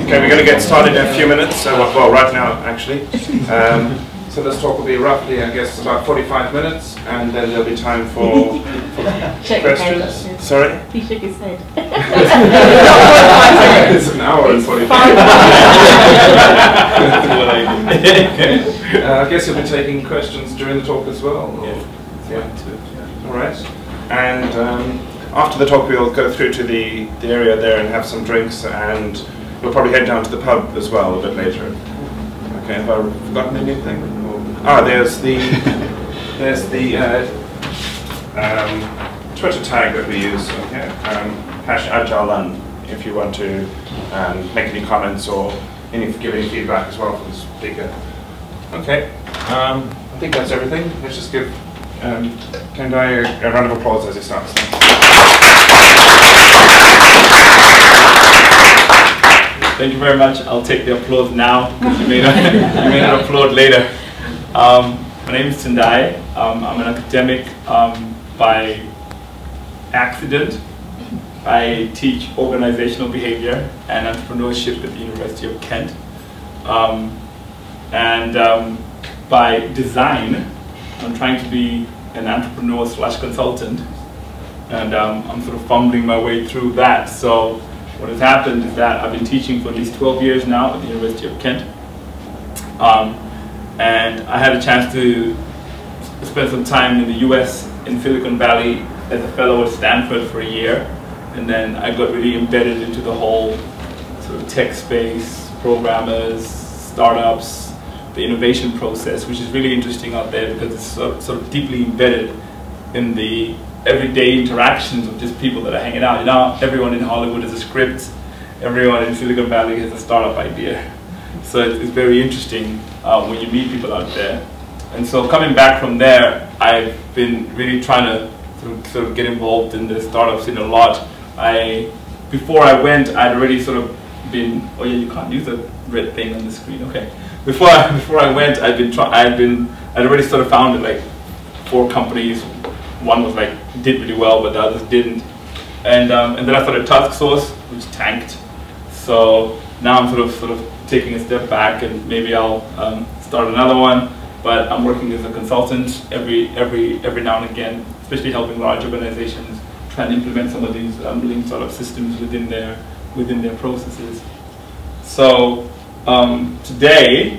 Okay, we're going to get started in a few minutes, so, well, right now, actually. So this talk will be roughly, I guess, about 45 minutes, and then there'll be time for questions. Sorry? He shook his head. It's an hour and 45. I guess you'll be taking questions during the talk as well? Or? Yeah. All right. And after the talk, we'll go through to the area there and have some drinks, and we'll probably head down to the pub as well a bit later. Okay, have I forgotten anything? Or, there's the Twitter tag that we use. Okay, #Agile, if you want to make any comments or give any feedback as well for the speaker. Okay, I think that's everything. Let's just give Tendayi a round of applause as he starts. Thank you very much. I'll take the applause now, because you may not applaud later. My name is Tendayi. I'm an academic by accident. I teach organizational behavior and entrepreneurship at the University of Kent. By design, I'm trying to be an entrepreneur/consultant, and I'm sort of fumbling my way through that. So what has happened is that I've been teaching for at least 12 years now at the University of Kent. And I had a chance to spend some time in the US, in Silicon Valley, as a fellow at Stanford for a year. And then I got really embedded into the whole sort of tech space, programmers, startups, the innovation process, which is really interesting out there because it's sort of deeply embedded in the everyday interactions of just people that are hanging out. You know, everyone in Hollywood has a script, everyone in Silicon Valley has a startup idea. So it's very interesting when you meet people out there. And so coming back from there, I've been really trying to sort of get involved in the startup scene a lot. Before I went, I'd already sort of been, oh yeah, you can't use the red thing on the screen, okay. Before I went, I'd already sort of founded like 4 companies. One was like, did really well, but the others didn't. And then I started Task Source, which tanked. So now I'm sort of taking a step back, and maybe I'll start another one. But I'm working as a consultant every now and again, especially helping large organizations try and implement some of these lean startup systems within their processes. So today,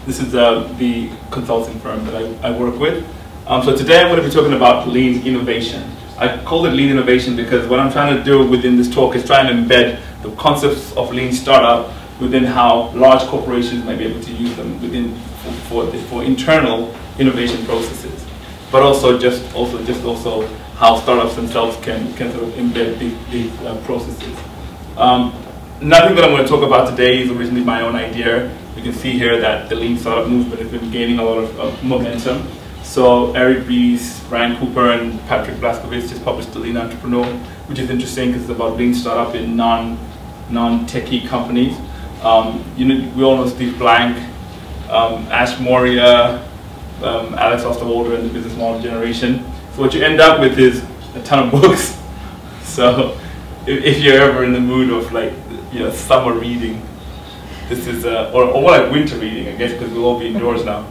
this is the consulting firm that I work with. So today I'm going to be talking about lean innovation. I call it lean innovation because what I'm trying to do within this talk is trying to embed the concepts of lean startup within how large corporations might be able to use them within for internal innovation processes, but also how startups themselves can sort of embed these processes. Nothing that I'm going to talk about today is originally my own idea. You can see here that the lean startup movement has been gaining a lot of momentum. So Eric Ries, Brian Cooper, and Patrick Blaskovich just published The Lean Entrepreneur, which is interesting because it's about lean startup in non-techie companies. We all know Steve Blank, Ash Maurya, Alex Osterwalder, and the Business Model Generation. So what you end up with is a ton of books. So if you're ever in the mood of like summer reading, this is or more like winter reading, I guess, because we'll all be indoors now.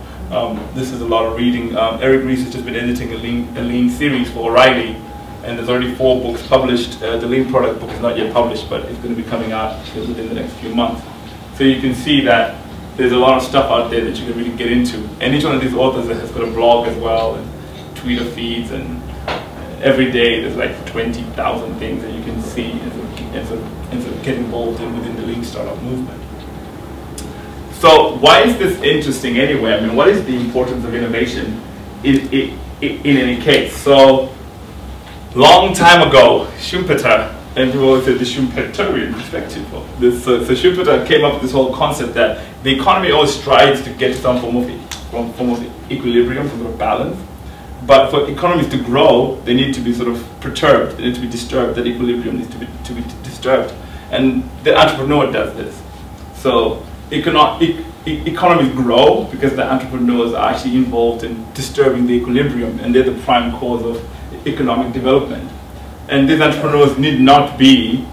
This is a lot of reading. Eric Ries has just been editing a lean series for O'Reilly, and there's already 4 books published. The lean product book is not yet published, but it's going to be coming out within the next few months. So you can see that there's a lot of stuff out there that you can really get into. And each one of these authors has got a blog as well, and Twitter feeds, and every day there's like 20,000 things that you can see and sort of get involved in within the lean startup movement. So why is this interesting anyway? I mean, what is the importance of innovation in any case? So, long time ago, Schumpeter, and people always say the Schumpeterian perspective of this. So Schumpeter came up with this whole concept that the economy always strives to get to some form of equilibrium, some sort of balance. But for economies to grow, they need to be sort of perturbed, they need to be disturbed, that equilibrium needs to be disturbed. And the entrepreneur does this. So economies grow because the entrepreneurs are actually involved in disturbing the equilibrium, and they're the prime cause of economic development. And these entrepreneurs need not be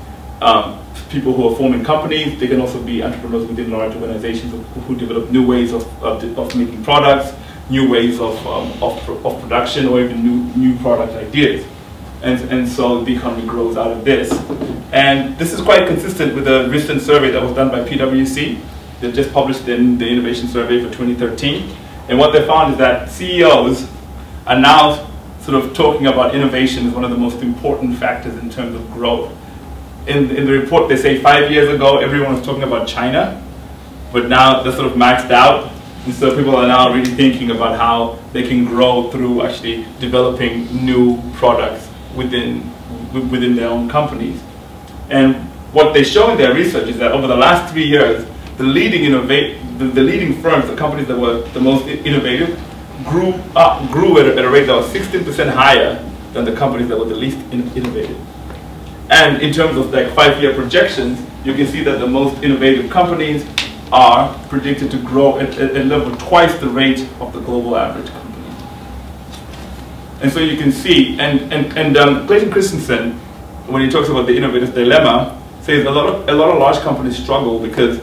people who are forming companies. They can also be entrepreneurs within large organizations who develop new ways of making products, new ways of production, or even new product ideas. And so the economy grows out of this. And this is quite consistent with a recent survey that was done by PwC. They just published in the Innovation Survey for 2013. And what they found is that CEOs are now sort of talking about innovation as one of the most important factors in terms of growth. In the report, they say 5 years ago, everyone was talking about China, but now they're sort of maxed out. And so people are now really thinking about how they can grow through actually developing new products within their own companies. And what they show in their research is that over the last 3 years, the leading firms, the companies that were the most innovative, grew at a rate that was 16% higher than the companies that were the least innovative. And in terms of like 5-year projections, you can see that the most innovative companies are predicted to grow at a level twice the rate of the global average company. And so you can see, Clayton Christensen, when he talks about the innovator's dilemma, says a lot of large companies struggle because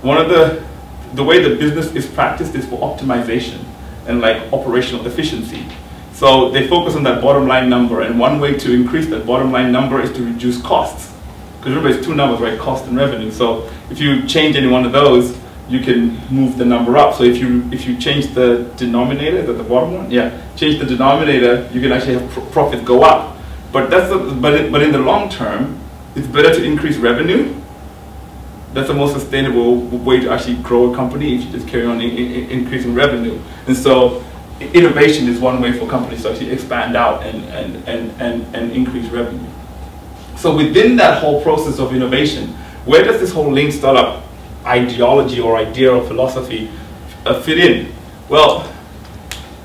one of the way the business is practiced is for optimization and like operational efficiency. So they focus on that bottom line number, and one way to increase that bottom line number is to reduce costs. Because remember, it's two numbers, right? Cost and revenue. So if you change any one of those, you can move the number up. So if you change the denominator, the bottom one, change the denominator, you can actually have profits go up. But but in the long term, it's better to increase revenue. That's the most sustainable way to actually grow a company if you just carry on increasing revenue. And so innovation is one way for companies to actually expand out and increase revenue. So within that whole process of innovation, where does this whole lean startup ideology or idea or philosophy fit in? Well,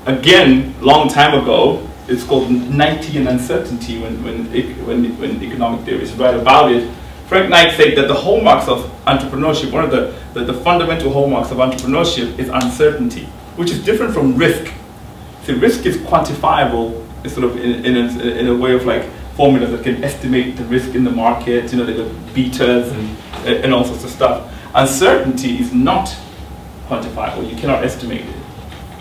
again, long time ago, it's called Nighty and uncertainty when economic theorists write about it. Frank Knight said that the hallmarks of entrepreneurship, one of the fundamental hallmarks of entrepreneurship is uncertainty, which is different from risk. See, risk is quantifiable. It's sort of in a way of like formulas that can estimate the risk in the market. You know, they got betas and all sorts of stuff. Uncertainty is not quantifiable. You cannot estimate it,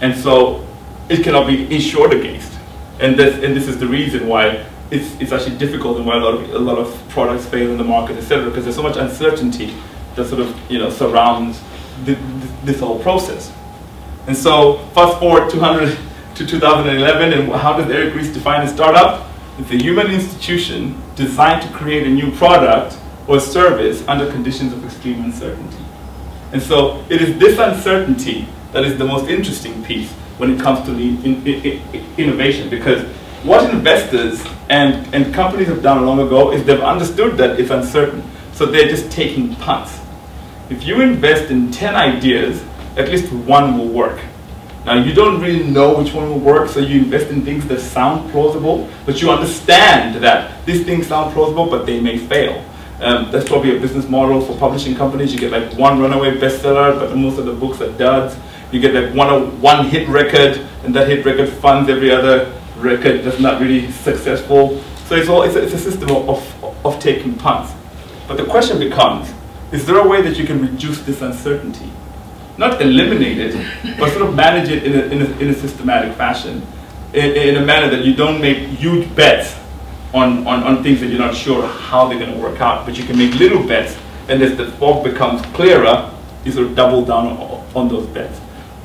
and so it cannot be insured against. And this is the reason why it's actually difficult and why a lot of products fail in the market, etc. Because there's so much uncertainty that sort of surrounds this whole process. And so fast forward to 2011, and how does Eric Ries define a startup? It's a human institution designed to create a new product or service under conditions of extreme uncertainty. And so it is this uncertainty that is the most interesting piece when it comes to innovation, because what investors and companies have done long ago is they've understood that it's uncertain, so they're just taking punts. If you invest in 10 ideas, at least one will work. Now, you don't really know which one will work, so you invest in things that sound plausible, but you understand that these things sound plausible, but they may fail. That's probably a business model for publishing companies. You get like one runaway bestseller, but most of the books are duds. You get like one hit record, and that hit record funds every other record that's not really successful. So it's a system of taking punts. But the question becomes, is there a way that you can reduce this uncertainty? Not eliminate it, but sort of manage it in a systematic fashion, in a manner that you don't make huge bets on things that you're not sure how they're going to work out, but you can make little bets, and as the fog becomes clearer, you sort of double down on those bets.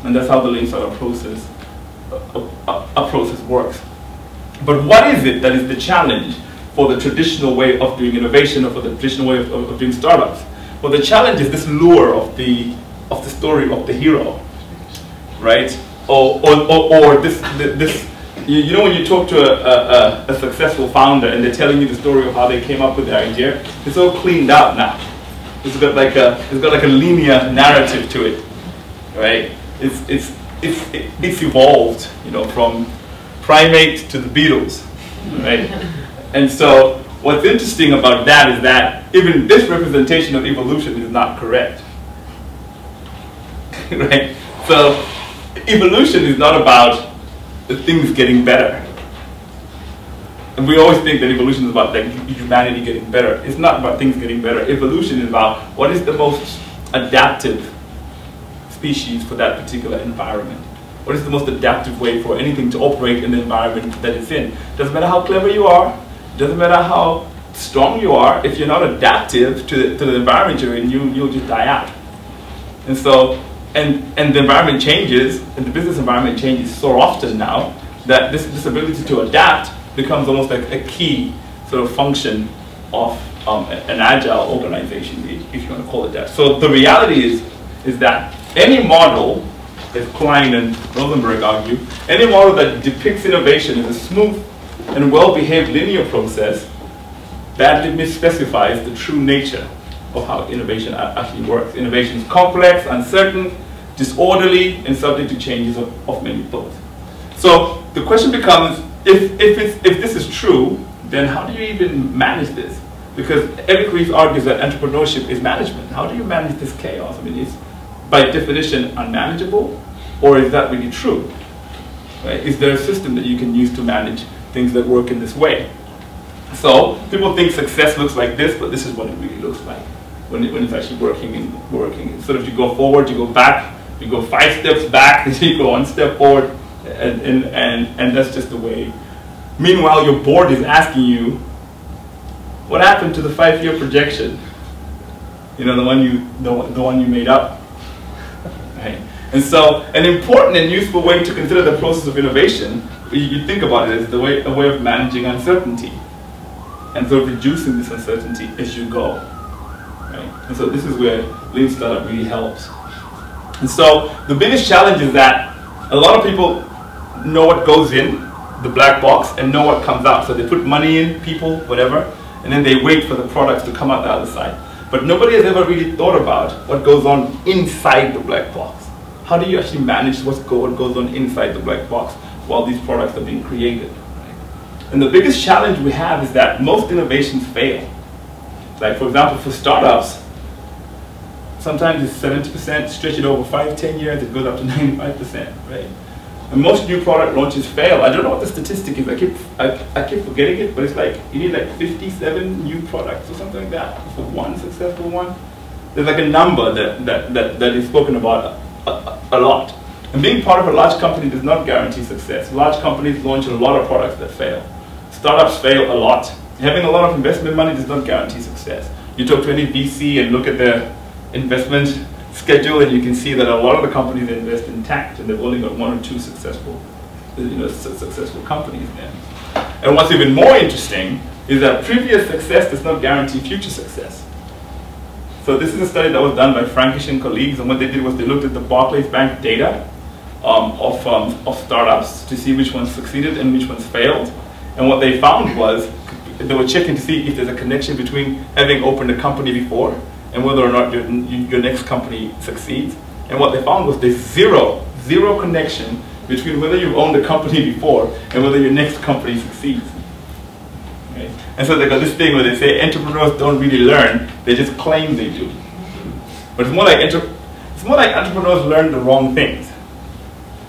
And that's how the lean startup process works. But what is it that is the challenge for the traditional way of doing innovation, or for the traditional way of doing startups? Well, the challenge is this lure of the story of the hero, right? Or this. You know, when you talk to a successful founder and they're telling you the story of how they came up with the idea, it's all cleaned out now. It's got like a linear narrative to it, right? It's evolved, you know, from primate to the Beatles, right? And so what's interesting about that is that even this representation of evolution is not correct, right? So evolution is not about the things getting better. and we always think that evolution is about like humanity getting better. It's not about things getting better. Evolution is about what is the most adaptive species for that particular environment. What is the most adaptive way for anything to operate in the environment that it's in? Doesn't matter how clever you are, doesn't matter how strong you are, if you're not adaptive to the environment you're in, you'll just die out. And so, and the environment changes, and the business environment changes so often now that this ability to adapt becomes almost like a key sort of function of an agile organization, if you want to call it that. So the reality is that any model, as Klein and Rosenberg argue, any model that depicts innovation as a smooth and well-behaved linear process badly misspecifies the true nature of how innovation actually works. Innovation is complex, uncertain, disorderly, and subject to changes of many folks. So the question becomes, if this is true, then how do you even manage this? Because Eric Ries argues that entrepreneurship is management. How do you manage this chaos? I mean, it's by definition unmanageable, or is that really true? Right? Is there a system that you can use to manage things that work in this way? So people think success looks like this, but this is what it really looks like when it's actually working. Sort of you go forward, you go back, you go 5 steps back, then you go 1 step forward, and that's just the way. Meanwhile, your board is asking you, what happened to the 5-year projection? You know, the one you made up. Right? And so, an important and useful way to consider the process of innovation, you think about it as a way of managing uncertainty and sort of reducing this uncertainty as you go. Right? And so this is where Lean Startup really helps. And so the biggest challenge is that a lot of people know what goes in the black box and know what comes out. So they put money in, people, whatever, and then they wait for the products to come out the other side. But nobody has ever really thought about what goes on inside the black box. How do you actually manage what goes on inside the black box while these products are being created? Right? And the biggest challenge we have is that most innovations fail. Like, for example, for startups, sometimes it's 70%, stretch it over 5-10 years, it goes up to 95%, right? And most new product launches fail. I don't know what the statistic is. I keep forgetting it, but it's like you need like 57 new products or something like that for one successful one. There's like a number that is spoken about a lot. And being part of a large company does not guarantee success. Large companies launch a lot of products that fail. Startups fail a lot. Having a lot of investment money does not guarantee success. You talk to any VC and look at their investment schedule, and you can see that a lot of the companies they invest intact, and they've only got 1 or 2 successful companies there. And what's even more interesting is that previous success does not guarantee future success. So this is a study that was done by Frankish and colleagues, and what they did was they looked at the Barclays Bank data of startups to see which ones succeeded and which ones failed. And what they found was they were checking to see if there's a connection between having opened a company before and whether or not your next company succeeds. And what they found was there's zero connection between whether you've owned a company before and whether your next company succeeds. Right? And so they got this thing where they say entrepreneurs don't really learn, they just claim they do. But it's more like entrepreneurs learn the wrong things.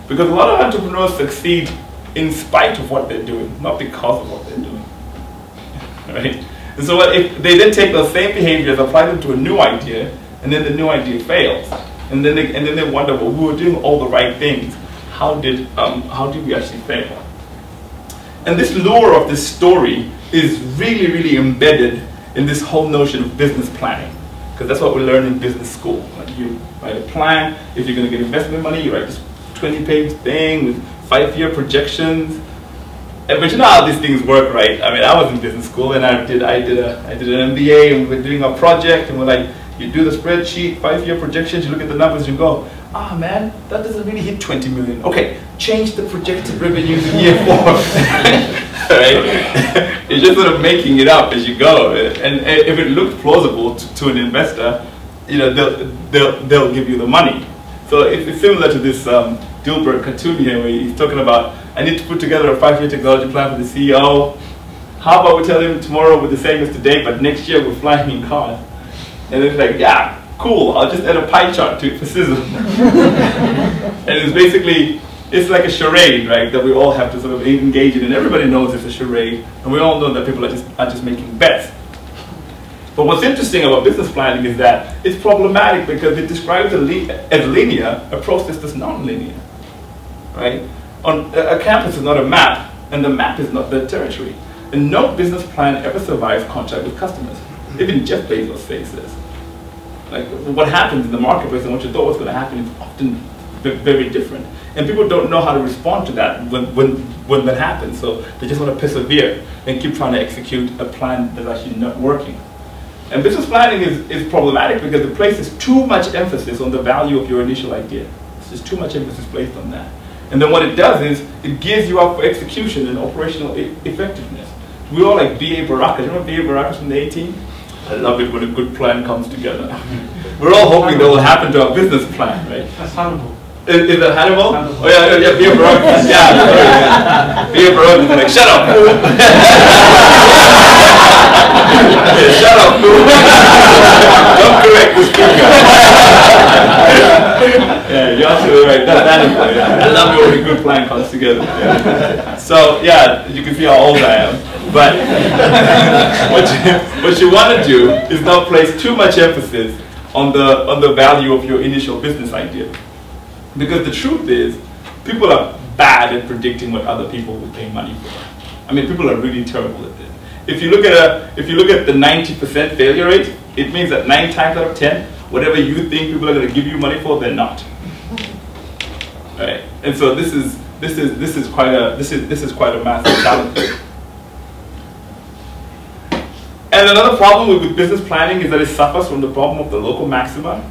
Because a lot of entrepreneurs succeed in spite of what they're doing, not because of what they're doing. Right? And so if they then take those same behaviors, apply them to a new idea, and then the new idea fails, and then they wonder, well, we were doing all the right things. How did we actually fail? And this lure of this story is really, really embedded in this whole notion of business planning, because that's what we learn in business school. Like you write a plan. If you're going to get investment money, you write this 20-page thing with 5-year projections. But you know how these things work, right? I mean, I was in business school, and I did an MBA, and we were doing a project, and we're like, you do the spreadsheet, 5-year projections, you look at the numbers, and you go, ah, man, that doesn't really hit 20 million. Okay, change the projected revenues in year 4. Right? You're just sort of making it up as you go, and if it looked plausible to an investor, you know, they'll give you the money. So it's similar to this Dilbert cartoon here, where he's talking about, I need to put together a 5-year technology plan for the CEO. How about we tell him tomorrow we're the same as today, but next year we're flying in cars? And it's like, yeah, cool, I'll just add a pie chart to it for sizzle. And it's basically, it's like a charade, right, that we all have to sort of engage in, and everybody knows it's a charade, and we all know that people are just making bets. But what's interesting about business planning is that it's problematic because it describes as linear a process that's non-linear, right? A campus is not a map, and the map is not the territory. And no business plan ever survives contact with customers. Even Jeff Bezos says this. Like, what happens in the marketplace and what you thought was going to happen is often very different. And people don't know how to respond to that when that happens. So they just want to persevere and keep trying to execute a plan that's actually not working. And business planning is problematic because it places too much emphasis on the value of your initial idea. There's just too much emphasis placed on that. And then what it does is it gears you up for execution and operational effectiveness. We all like B.A. Baracus. You remember B.A. Baracus from the A-Team? I love it when a good plan comes together. We're all hoping that will happen to our business plan, right? That's Hannibal. Is that Hannibal? Oh yeah, B.A. Baracus. Yeah, B.A. Baracus is like, shut up, fool. Yeah, shut up, fool. Don't correct the speaker. Yeah, you're absolutely right. That's Hannibal. Yeah. I love it when a good plan comes together. Yeah. So yeah, you can see how old I am. But what you want to do is not place too much emphasis on the value of your initial business idea. Because the truth is, people are bad at predicting what other people will pay money for. I mean, people are really terrible at this. If you look at the 90% failure rate, it means that 9 times out of 10, whatever you think people are going to give you money for, they're not. Right? And so this is quite a massive challenge. And another problem with business planning is that it suffers from the problem of the local maxima.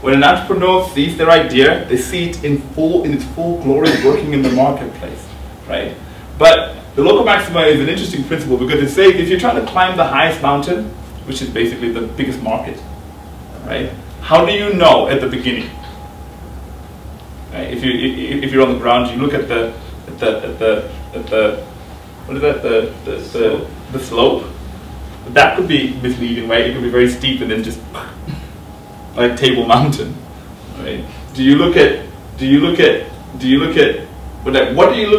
When an entrepreneur sees their idea, they see it in its full glory working in the marketplace, right? But the local maxima is an interesting principle because it says if you're trying to climb the highest mountain, which is basically the biggest market, right? How do you know at the beginning? Right? If you're on the ground, you look at the slope. That could be misleading, right? It could be very steep and then just like Table Mountain, right? What do you look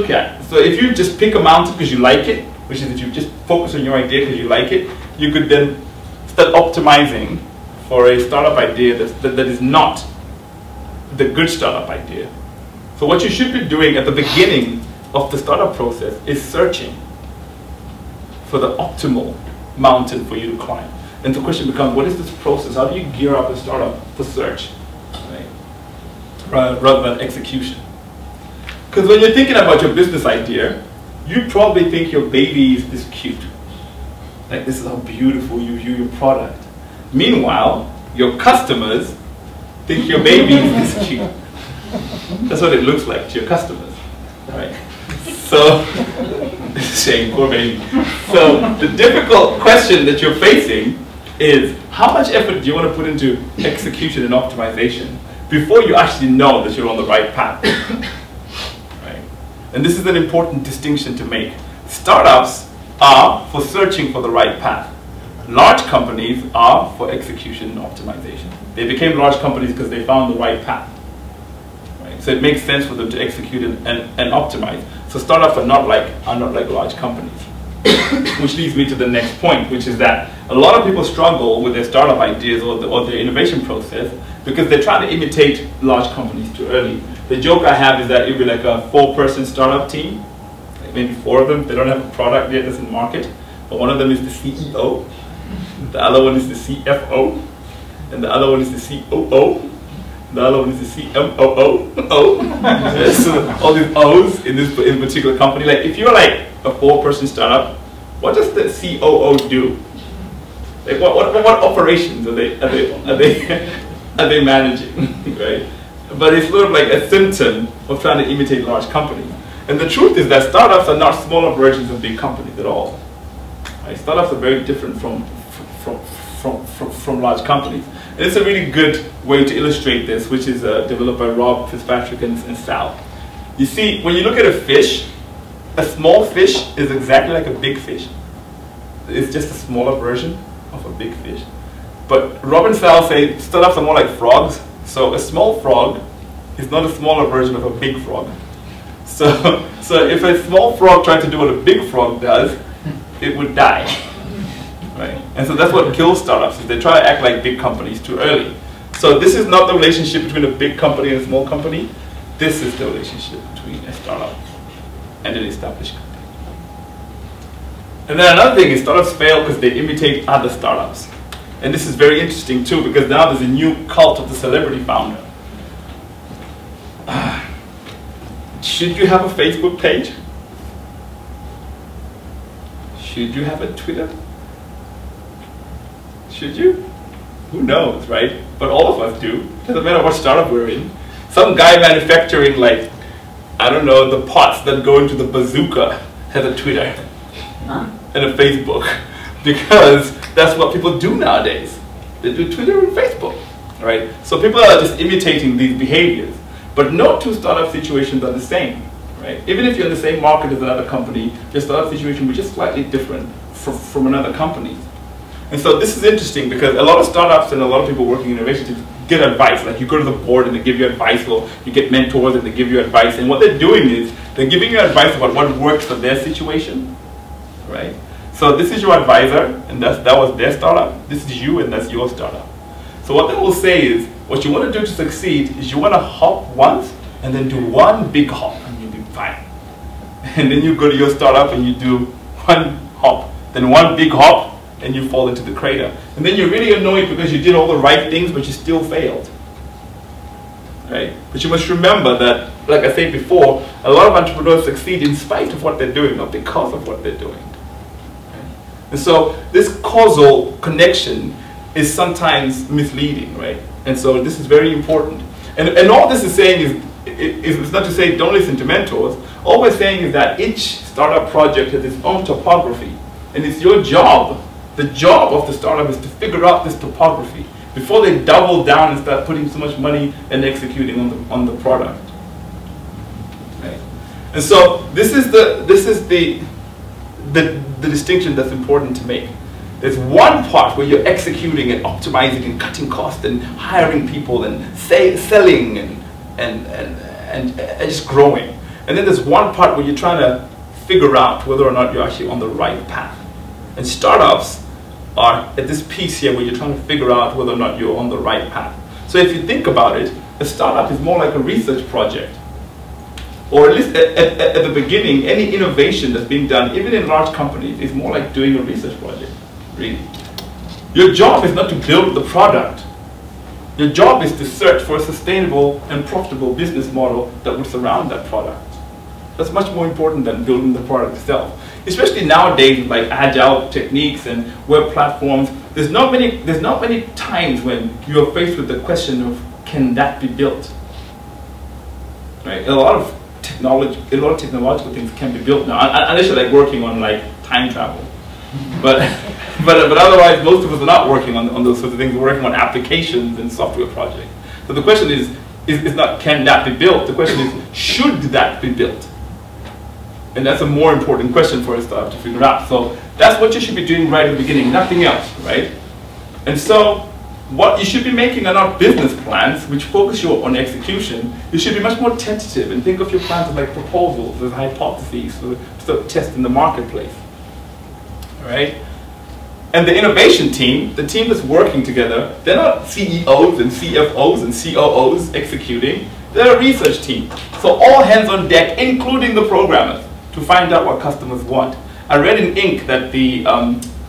at? So if you just pick a mountain because you like it, which is that you just focus on your idea because you like it, you could then start optimizing for a startup idea that is not the good startup idea. So what you should be doing at the beginning of the startup process is searching for the optimal mountain for you to climb. And the question becomes, what is this process? How do you gear up a startup for search, right? Rather than execution? Because when you're thinking about your business idea, you probably think your baby is this cute. Like, this is how beautiful you view your product. Meanwhile, your customers think your baby is this cute. That's what it looks like to your customers, right? So, shame, poor baby. So the difficult question that you're facing is how much effort do you want to put into execution and optimization before you actually know that you're on the right path, right? And this is an important distinction to make. Startups are for searching for the right path. Large companies are for execution and optimization. They became large companies because they found the right path. So it makes sense for them to execute and optimize. So startups are not like large companies. Which leads me to the next point, which is that a lot of people struggle with their startup ideas or their innovation process because they're trying to imitate large companies too early. The joke I have is that it'd be like a 4-person startup team, like maybe 4 of them. They don't have a product yet that's in market, but one of them is the CEO, the other one is the CFO, and the other one is the COO. The other one is the CMOO. So all these O's in particular company. Like if you're like a 4-person startup, what does the COO do? Like what operations are they managing, right? But it's sort of like a symptom of trying to imitate large companies. And the truth is that startups are not smaller versions of big companies at all. Right? Startups are very different from large companies. And it's a really good way to illustrate this, which is developed by Rob Fitzpatrick and Sal. You see, when you look at a fish, a small fish is exactly like a big fish. It's just a smaller version of a big fish. But Rob and Sal say startups are more like frogs. So a small frog is not a smaller version of a big frog. So if a small frog tried to do what a big frog does, it would die. Right? And so that's what kills startups, is they try to act like big companies too early. So this is not the relationship between a big company and a small company. This is the relationship between a startup and an established company. And then another thing is startups fail because they imitate other startups. And this is very interesting too, because now there's a new cult of the celebrity founder. Should you have a Facebook page? Should you have a Twitter? Should you? Who knows, right? But all of us do. Doesn't matter what startup we're in. Some guy manufacturing, like, I don't know, the pots that go into the bazooka has a Twitter and a Facebook, because that's what people do nowadays. They do Twitter and Facebook, right? So people are just imitating these behaviors. But no two startup situations are the same, right? Even if you're in the same market as another company, your startup situation will be just slightly different from another company. And so this is interesting because a lot of startups and a lot of people working in innovation get advice. Like you go to the board and they give you advice, or you get mentors and they give you advice. And what they're doing is they're giving you advice about what works for their situation, right? So this is your advisor, and that was their startup. This is you, and that's your startup. So what they will say is, what you want to do to succeed is you want to hop once and then do one big hop and you'll be fine. And then you go to your startup and you do one hop, then one big hop, and you fall into the crater. And then you're really annoyed because you did all the right things but you still failed. Right? But you must remember that, like I said before, a lot of entrepreneurs succeed in spite of what they're doing, not because of what they're doing. And so this causal connection is sometimes misleading, right? And so this is very important. And all this is saying is not to say don't listen to mentors. All we're saying is that each startup project has its own topography. And it's your job, the job of the startup is to figure out this topography before they double down and start putting so much money and executing on the product. Right? And so this is the distinction that's important to make. There's one part where you're executing and optimizing and cutting costs and hiring people and selling and just growing. And then there's one part where you're trying to figure out whether or not you're actually on the right path. And startups are at this piece here where you're trying to figure out whether or not you're on the right path. So if you think about it, a startup is more like a research project. Or at least at the beginning, any innovation that's being done, even in large companies, is more like doing a research project, really. Your job is not to build the product. Your job is to search for a sustainable and profitable business model that would surround that product. That's much more important than building the product itself. Especially nowadays with like Agile techniques and web platforms, there's not many times when you are faced with the question of, can that be built? Right? A lot of technological things can be built now, unless you're like working on like time travel. But otherwise, most of us are not working on those sorts of things. We're working on applications and software projects. So the question is not can that be built? The question is, should that be built? And that's a more important question for us to figure out. So that's what you should be doing right at the beginning, nothing else, right? And so what you should be making are not business plans, which focus you on execution. You should be much more tentative and think of your plans as like proposals, as hypotheses, so test in the marketplace. All right? And the innovation team, the team that's working together, they're not CEOs and CFOs and COOs executing. They're a research team. So all hands on deck, including the programmers, to find out what customers want. I read in Inc. that the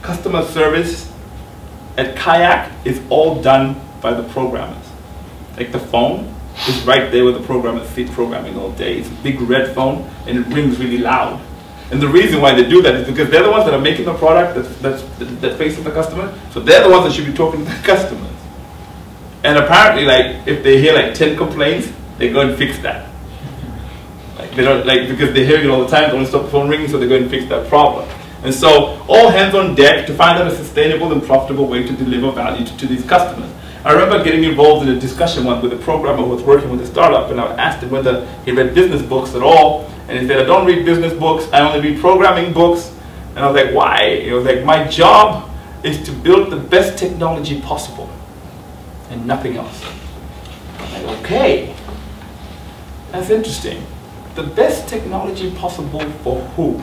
customer service at Kayak is all done by the programmers. Like the phone is right there where the programmers sit programming all day. It's a big red phone and it rings really loud. And the reason why they do that is because they're the ones that are making the product that faces the customer. So they're the ones that should be talking to the customers. And apparently, like, if they hear like 10 complaints, they go and fix that. Like, they don't, like, because they're hearing it all the time, they want to stop the phone ringing, so they go and fix that problem. And so all hands on deck to find out a sustainable and profitable way to deliver value to these customers. I remember getting involved in a discussion once with a programmer who was working with a startup, and I asked him whether he read business books at all. And he said, I don't read business books, I only read programming books. And I was like, why? He was like, my job is to build the best technology possible and nothing else. I'm like, okay, that's interesting. the best technology possible for who?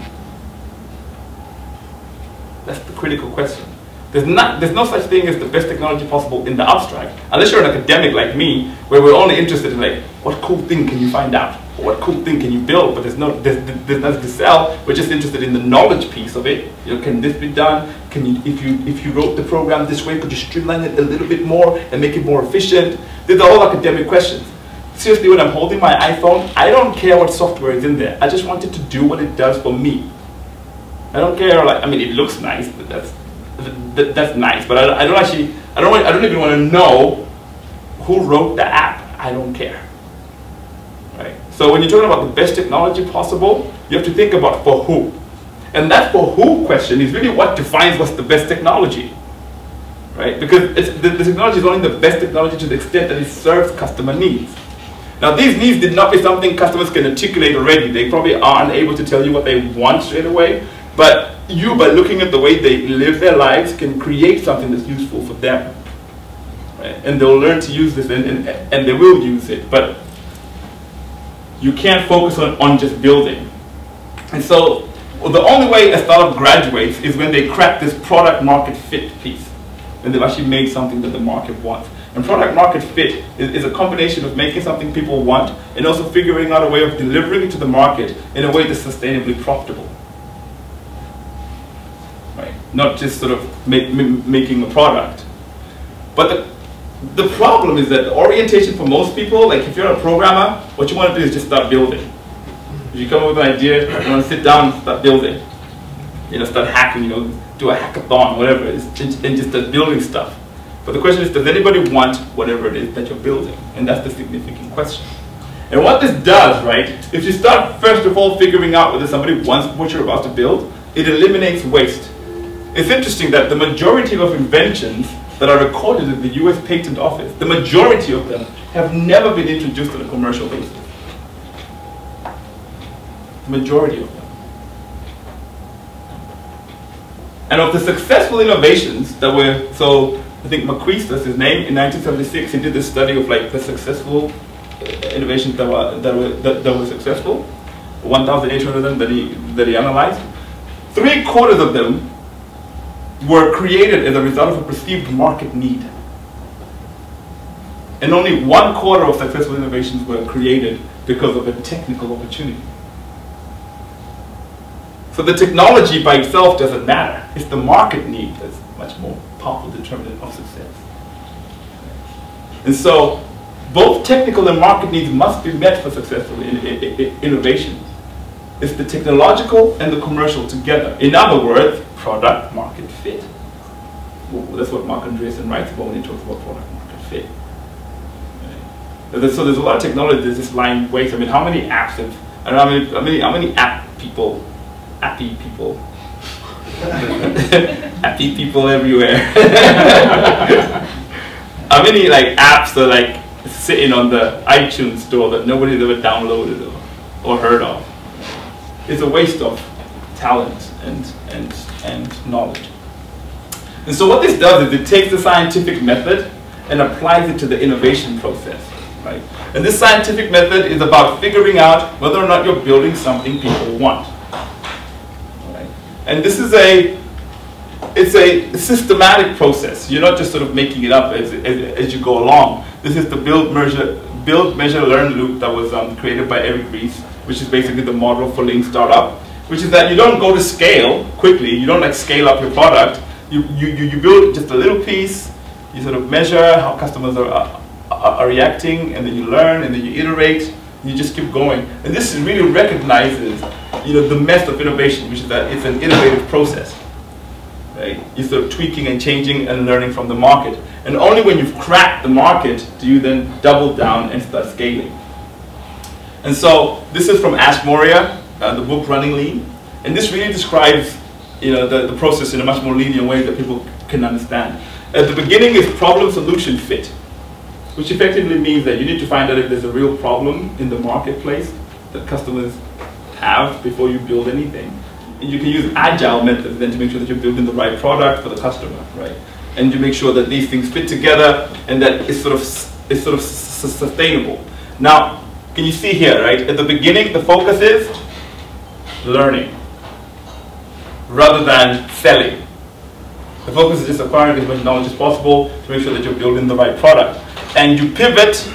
That's the critical question. There's no such thing as the best technology possible in the abstract, unless you're an academic like me, where we're only interested in like, what cool thing can you find out? Or what cool thing can you build? But there's nothing to sell. We're just interested in the knowledge piece of it. You know, can this be done? Can you, if you wrote the program this way, could you streamline it a little bit more and make it more efficient? These are all academic questions. Seriously, when I'm holding my iPhone, I don't care what software is in there. I just want it to do what it does for me. I don't care, like, I mean, it looks nice, but that's nice. But I don't even want to know who wrote the app. I don't care. Right? So when you're talking about the best technology possible, you have to think about for who. And that for who question is really what defines what's the best technology. Right? Because the technology is only the best technology to the extent that it serves customer needs. Now these needs did not be something customers can articulate already. They probably are unable to tell you what they want straight away. But you, by looking at the way they live their lives, can create something that's useful for them. Right? And they'll learn to use this, and they will use it. But you can't focus on just building. And so the only way a startup graduates is when they crack this product market fit piece. And they've actually made something that the market wants. And product market fit is a combination of making something people want and also figuring out a way of delivering it to the market in a way that's sustainably profitable. Right? Not just sort of making a product. But the problem is that the orientation for most people, like if you're a programmer, what you want to do is just start building. If you come up with an idea, you want to sit down and start building. You know, start hacking, you know, do a hackathon, whatever it is, and just start building stuff. But the question is, does anybody want whatever it is that you're building? And that's the significant question. And what this does, right, if you start first of all figuring out whether somebody wants what you're about to build, it eliminates waste. It's interesting that the majority of inventions that are recorded in the US Patent Office, the majority of them have never been introduced on a commercial basis. The majority of them. And of the successful innovations that were, so I think McQueest, that's his name, in 1976, he did this study of like the successful innovations that were successful, 1,800 of them that he analyzed. 3/4 of them were created as a result of a perceived market need. And only 1/4 of successful innovations were created because of a technical opportunity. So the technology by itself doesn't matter. It's the market need that's much more powerful determinant of success. And so both technical and market needs must be met for successful innovation. It's the technological and the commercial together. In other words, product market fit. Well, that's what Mark Andreessen writes about when he talks about product market fit. Right? So there's a lot of technology that's just lying waste. I mean, how many apps have, I don't know how many appy people everywhere. How many like apps are like sitting on the iTunes store that nobody's ever downloaded or heard of? It's a waste of talent and knowledge. And so what this does is it takes the scientific method and applies it to the innovation process. Right? And this scientific method is about figuring out whether or not you're building something people want. Right? And this is it's a systematic process. You're not just sort of making it up as you go along. This is the build, measure, learn loop that was created by Eric Ries, which is basically the model for lean startup, which is that you don't go to scale quickly. You don't like scale up your product. You build just a little piece. You sort of measure how customers are reacting, and then you learn, and then you iterate. And you just keep going. And this really recognizes, the method of innovation, which is that it's an iterative process. Right? You're sort of tweaking and changing and learning from the market. And only when you've cracked the market do you then double down and start scaling. And so this is from Ash Maurya, the book Running Lean. And this really describes the process in a much more linear way that people can understand. At the beginning is problem-solution fit, which effectively means that you need to find out if there's a real problem in the marketplace that customers have before you build anything. And you can use Agile methods then to make sure that you're building the right product for the customer, right? And you make sure that these things fit together and that it's sort of sustainable. Now, can you see here, right? At the beginning, the focus is learning rather than selling. The focus is just acquiring as much knowledge as possible to make sure that you're building the right product. And you pivot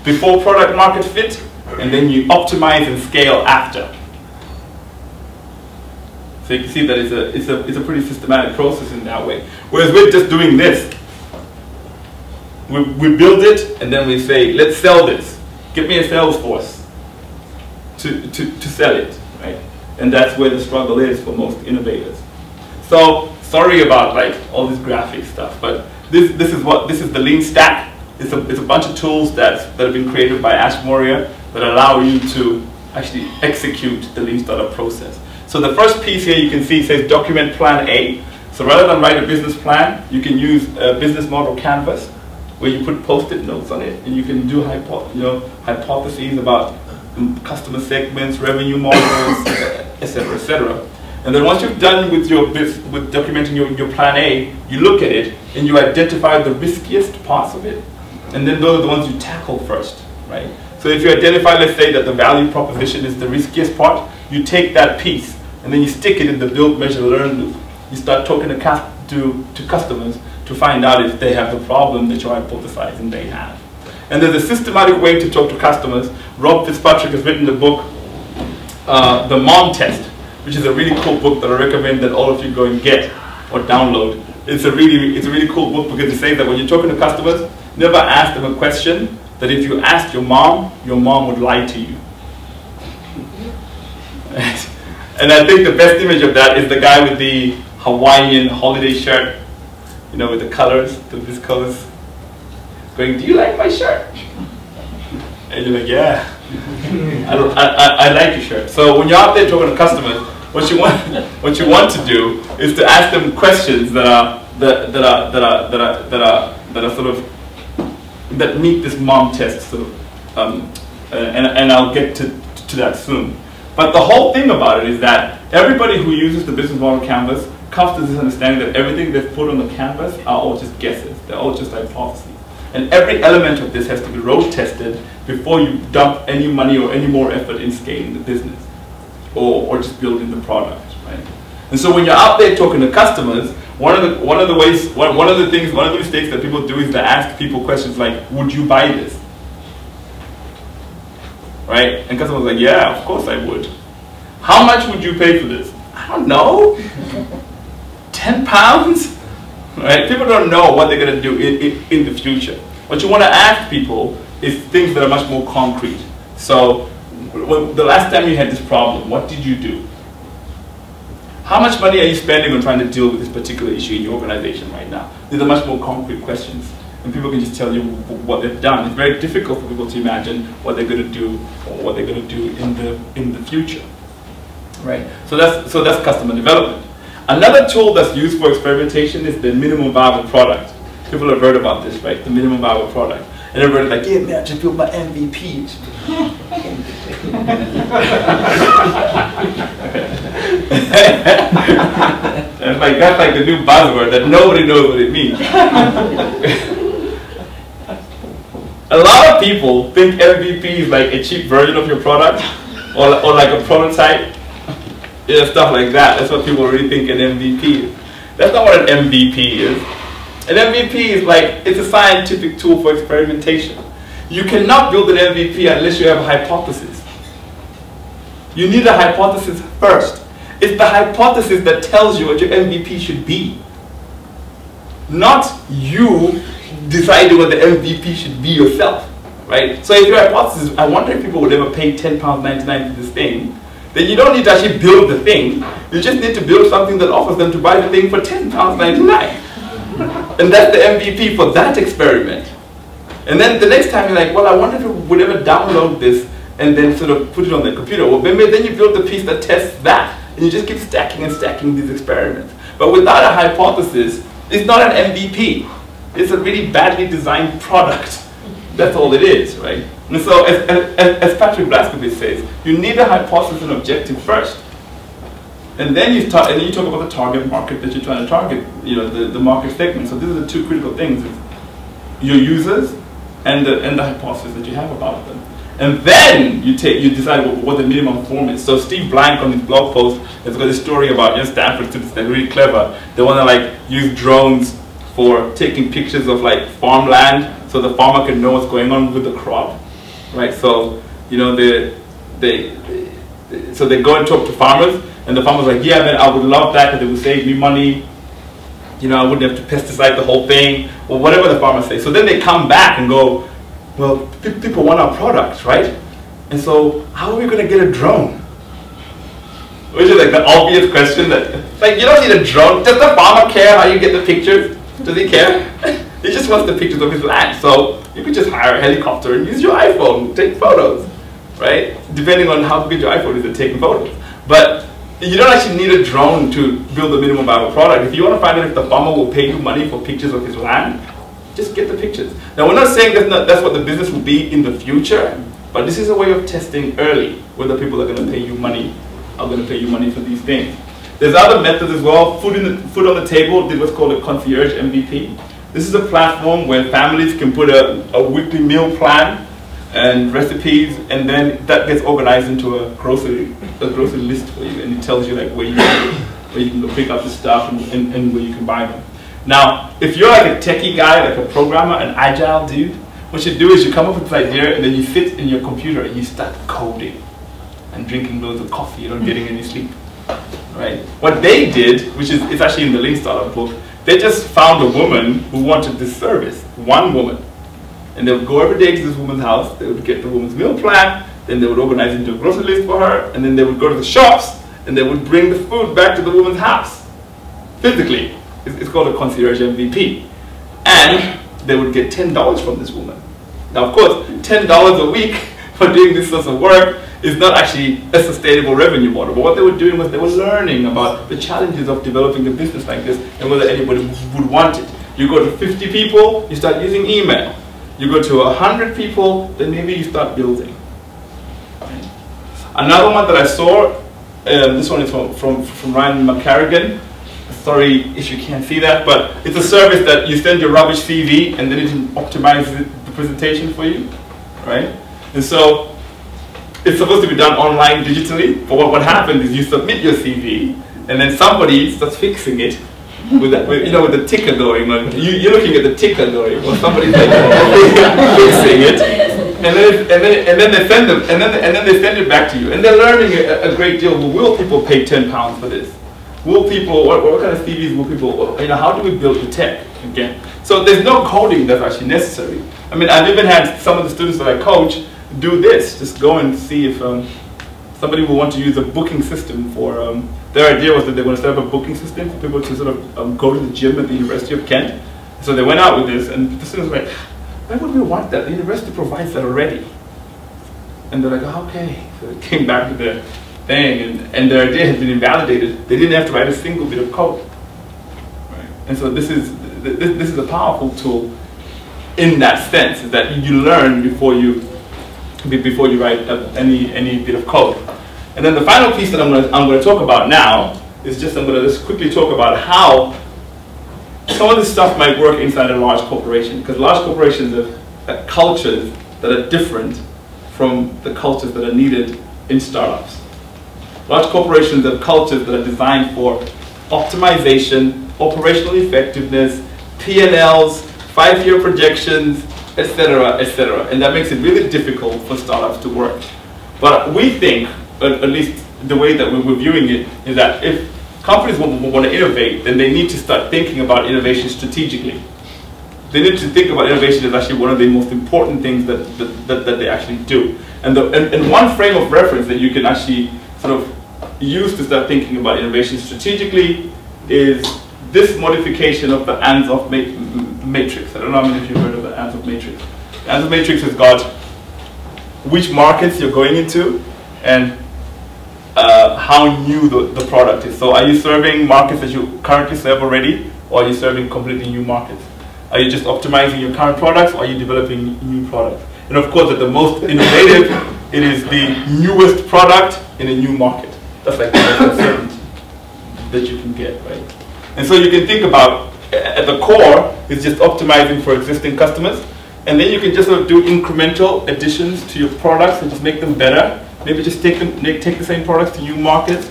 before product market fit, and then you optimize and scale after. So you can see that it's a pretty systematic process in that way. Whereas we're just doing this. We build it, and then we say, let's sell this. Give me a sales force to sell it, right? And that's where the struggle is for most innovators. So sorry about like all this graphic stuff, but this is the lean stack. It's a bunch of tools that have been created by Ash Moria that allow you to actually execute the lean startup process. So the first piece here you can see says document plan A. So rather than write a business plan, you can use a business model canvas where you put post-it notes on it, and you can do hypotheses about customer segments, revenue models, etc., etc. And then once you've done with documenting your plan A, you look at it and you identify the riskiest parts of it, and then those are the ones you tackle first, right? So if you identify, let's say, that the value proposition is the riskiest part, you take that piece and then you stick it in the build, measure, learn loop. You start talking to customers to find out if they have the problem that you're hypothesizing they have. And there's a systematic way to talk to customers. Rob Fitzpatrick has written the book, The Mom Test, which is a really cool book that I recommend that all of you go and get or download. It's a really cool book because it says that when you're talking to customers, never ask them a question that if you asked your mom would lie to you. And I think the best image of that is the guy with the Hawaiian holiday shirt, you know, with the colors, the viscose, going, "Do you like my shirt?" And you're like, "Yeah, I like your shirt." So when you're out there talking to customers, what you want to do is to ask them questions that meet this mom test sort of, and I'll get to that soon. But the whole thing about it is that everybody who uses the business model canvas comes to this understanding that everything they've put on the canvas are all just guesses. They're all just hypotheses. And every element of this has to be road tested before you dump any money or any more effort in scaling the business or just building the product, right? And so when you're out there talking to customers, one of the mistakes that people do is to ask people questions like, "Would you buy this?" Right? And customers are like, "Yeah, of course I would." "How much would you pay for this?" "I don't know. 10 pounds? Right? People don't know what they're going to do in the future. What you want to ask people is things that are much more concrete. So, the last time you had this problem, what did you do? How much money are you spending on trying to deal with this particular issue in your organization right now? These are much more concrete questions. And people can just tell you what they've done. It's very difficult for people to imagine what they're going to do or what they're going to do in the future. Right? So that's customer development. Another tool that's used for experimentation is the minimum viable product. People have heard about this, right? The minimum viable product. And everybody's like, "Yeah, man, I just built my MVP." That's like the new buzzword that nobody knows what it means. A lot of people think MVP is like a cheap version of your product or like a prototype. Yeah, stuff like that. That's what people really think an MVP is. That's not what an MVP is. An MVP is like, it's a scientific tool for experimentation. You cannot build an MVP unless you have a hypothesis. You need a hypothesis first. It's the hypothesis that tells you what your MVP should be. Not you deciding what the MVP should be yourself, right? So if your hypothesis is, "I wonder if people would ever pay £10.99 for this thing," then you don't need to actually build the thing. You just need to build something that offers them to buy the thing for £10.99. And that's the MVP for that experiment. And then the next time you're like, "Well, I wonder if people would ever download this and then sort of put it on their computer." Well, maybe then you build the piece that tests that. And you just keep stacking and stacking these experiments. But without a hypothesis, it's not an MVP. It's a really badly designed product. That's all it is, right? And so, as Patrick Blaskowitz says, you need a hypothesis and objective first. And then you talk about the target market that you're trying to target, you know, the market segment. So these are the two critical things: your users and the hypothesis that you have about them. And then you decide what the minimum form is. So Steve Blank on his blog post has got a story about Stanford students that are really clever. They want to like use drones for taking pictures of like farmland, so the farmer can know what's going on with the crop, right? So you know they go and talk to farmers, and the farmer's like, yeah, man, I would love that because it would save me money. You know, I wouldn't have to pesticide the whole thing, or whatever the farmer says. So then they come back and go, well, people want our product, right? And so how are we going to get a drone? Which is like the obvious question that, like, you don't need a drone. Does the farmer care how you get the pictures? Does he care? He just wants the pictures of his land. So you could just hire a helicopter and use your iPhone, take photos, right? Depending on how good your iPhone is at taking photos. But you don't actually need a drone to build a minimum viable product. If you want to find out if the farmer will pay you money for pictures of his land, just get the pictures. Now, we're not saying that's what the business will be in the future, but this is a way of testing early whether people are going to pay you money, for these things. There's other methods as well. Food on the table did what's called a concierge MVP. This is a platform where families can put a weekly meal plan and recipes, and then that gets organized into a grocery list for you, and it tells you like where you can go pick up the stuff and where you can buy them. Now, if you're like a techie guy, like a programmer, an agile dude, what you do is you come up with this idea, and then you sit in your computer and you start coding and drinking loads of coffee. You're not getting any sleep, right? What they did, which is it's actually in the Lean Startup book, they just found a woman who wanted this service, one woman. And they would go every day to this woman's house, they would get the woman's meal plan, then they would organize it into a grocery list for her, and then they would go to the shops, and they would bring the food back to the woman's house, physically. It's called a concierge MVP. And they would get $10 from this woman. Now, of course, $10 a week for doing this sort of work is not actually a sustainable revenue model. But what they were doing was they were learning about the challenges of developing a business like this and whether anybody would want it. You go to 50 people, you start using email. You go to 100 people, then maybe you start building. Another one that I saw, this one is from Ryan McCarrigan. Sorry if you can't see that, but it's a service that you send your rubbish CV and then it optimizes the presentation for you, right? And so it's supposed to be done online digitally, but what happens is you submit your CV and then somebody starts fixing it with the ticker going on. You're looking at the ticker going, or somebody's like fixing it, and then they send them, and then they send it back to you, and they're learning a great deal. Well, will people pay £10 for this? Will people? What kind of CVs will people? How do we build the tech again? So there's no coding that's actually necessary. I mean, I've even had some of the students that I coach do this. Just go and see if somebody will want to use a booking system for. Their idea was that they want to set up a booking system for people to sort of go to the gym at the University of Kent. So they went out with this, and the students were like, why would we want that? The university provides that already. And they're like, oh, okay. So they came back to their thing, and their idea had been invalidated. They didn't have to write a single bit of code. Right? And so this is a powerful tool in that sense, is that you learn before you write any bit of code. And then the final piece that I'm going to talk about now is I'm going to just quickly talk about how some of this stuff might work inside a large corporation, because large corporations have cultures that are different from the cultures that are needed in startups. Large corporations have cultures that are designed for optimization, operational effectiveness, P&Ls, 5-year projections, etc., etc. And that makes it really difficult for startups to work. But we think, at least the way that we're viewing it, is that if companies want to innovate, then they need to start thinking about innovation strategically. They need to think about innovation as actually one of the most important things that they actually do. And one frame of reference that you can actually sort of use to start thinking about innovation strategically is this modification of the Ansoff matrix. I don't know how many of you have heard of the Ansoff matrix. The Ansoff matrix has got which markets you're going into and how new the product is. So are you serving markets that you currently serve already, or are you serving completely new markets? Are you just optimizing your current products, or are you developing new products? And of course, at the most innovative, it is the newest product in a new market. That's like the most uncertainty that you can get, right? And so you can think about, at the core, it's just optimizing for existing customers. And then you can just sort of do incremental additions to your products and just make them better. Maybe just take the same products to new markets,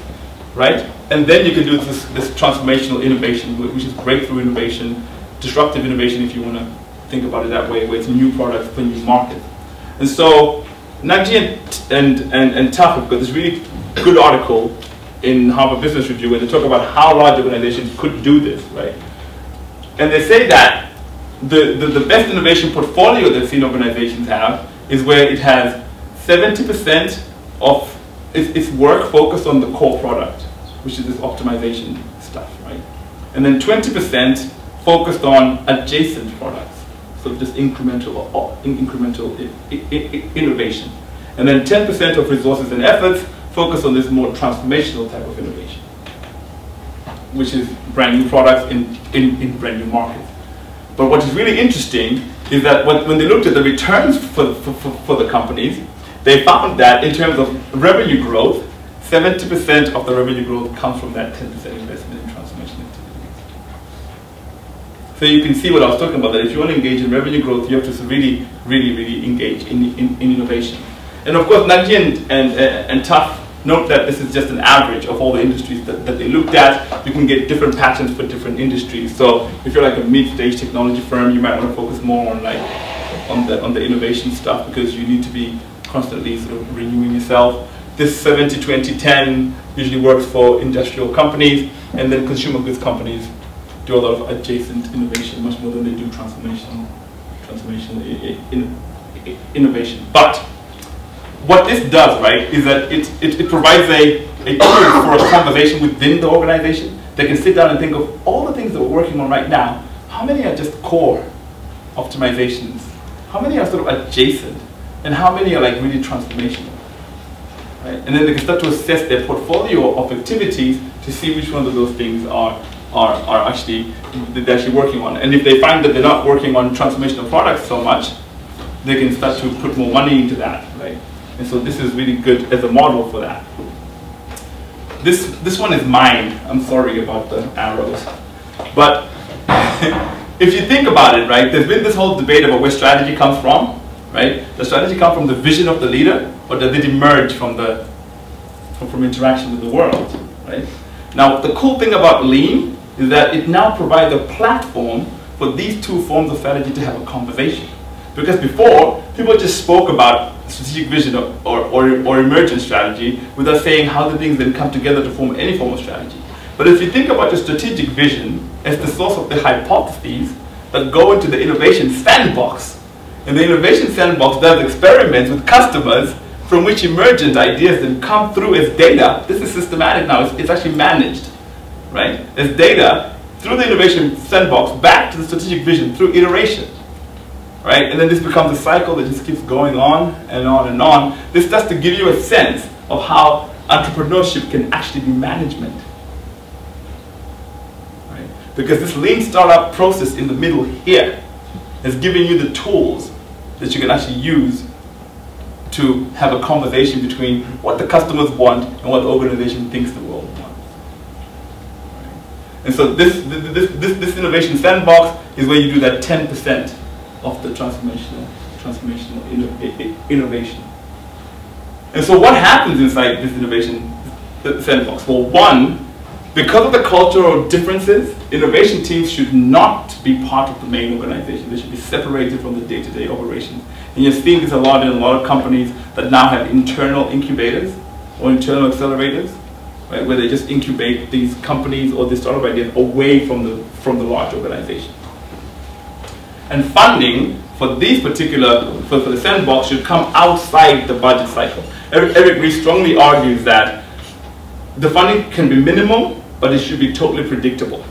right? And then you can do this transformational innovation, which is breakthrough innovation, disruptive innovation, if you want to think about it that way, where it's new products for new markets. And so Tendayi and Tuff have got this really good article in Harvard Business Review where they talk about how large organizations could do this, right? And they say that the best innovation portfolio they've seen organizations have is where it has 70% of its work focused on the core product, which is this optimization stuff, right? And then 20% focused on adjacent products, so just incremental innovation. And then 10% of resources and efforts focus on this more transformational type of innovation, which is brand new products in brand new markets. But what is really interesting is that when they looked at the returns for the companies, they found that in terms of revenue growth, 70% of the revenue growth comes from that 10% investment in transformation activities. So you can see what I was talking about, that if you want to engage in revenue growth, you have to really, really, really engage in innovation. And of course, Tendayi and Tuff note that this is just an average of all the industries that they looked at. You can get different patterns for different industries. So if you're like a mid-stage technology firm, you might want to focus more on on the innovation stuff, because you need to be constantly sort of renewing yourself. This 70-20-10 usually works for industrial companies, and then consumer goods companies do a lot of adjacent innovation, much more than they do transformational innovation. But what this does, right, is that it provides a tool for a conversation within the organization. They can sit down and think of all the things that we're working on right now. How many are just core optimizations? How many are sort of adjacent? And how many are like really transformational? Right? And then they can start to assess their portfolio of activities to see which one of those things they're actually working on. And if they find that they're not working on transformational products so much, they can start to put more money into that, right? And so this is really good as a model for that. This one is mine. I'm sorry about the arrows. But if you think about it, right, there's been this whole debate about where strategy comes from, right? Does strategy come from the vision of the leader, or does it emerge from interaction with the world, right? Now, the cool thing about Lean is that it now provides a platform for these two forms of strategy to have a conversation. Because before, people just spoke about strategic vision or emergent strategy without saying how the things then come together to form any form of strategy. But if you think about your strategic vision as the source of the hypotheses that go into the innovation sandbox, and the innovation sandbox does experiments with customers from which emergent ideas then come through as data. This is systematic now, it's actually managed, right? As data through the innovation sandbox back to the strategic vision through iteration. Right? And then this becomes a cycle that just keeps going on and on and on. This starts to give you a sense of how entrepreneurship can actually be management. Right? Because this lean startup process in the middle here is giving you the tools that you can actually use to have a conversation between what the customers want and what the organization thinks the world wants. Right? And so this innovation sandbox is where you do that 10% of the transformational innovation. And so what happens inside this innovation sandbox? Well, one, because of the cultural differences, innovation teams should not be part of the main organization. They should be separated from the day-to-day operations. And you're seeing this a lot in a lot of companies that now have internal incubators or internal accelerators, right, where they just incubate these companies or these startup ideas away from the large organization. And funding for these particular, for the sandbox should come outside the budget cycle. Eric Ries strongly argues that the funding can be minimal, but it should be totally predictable.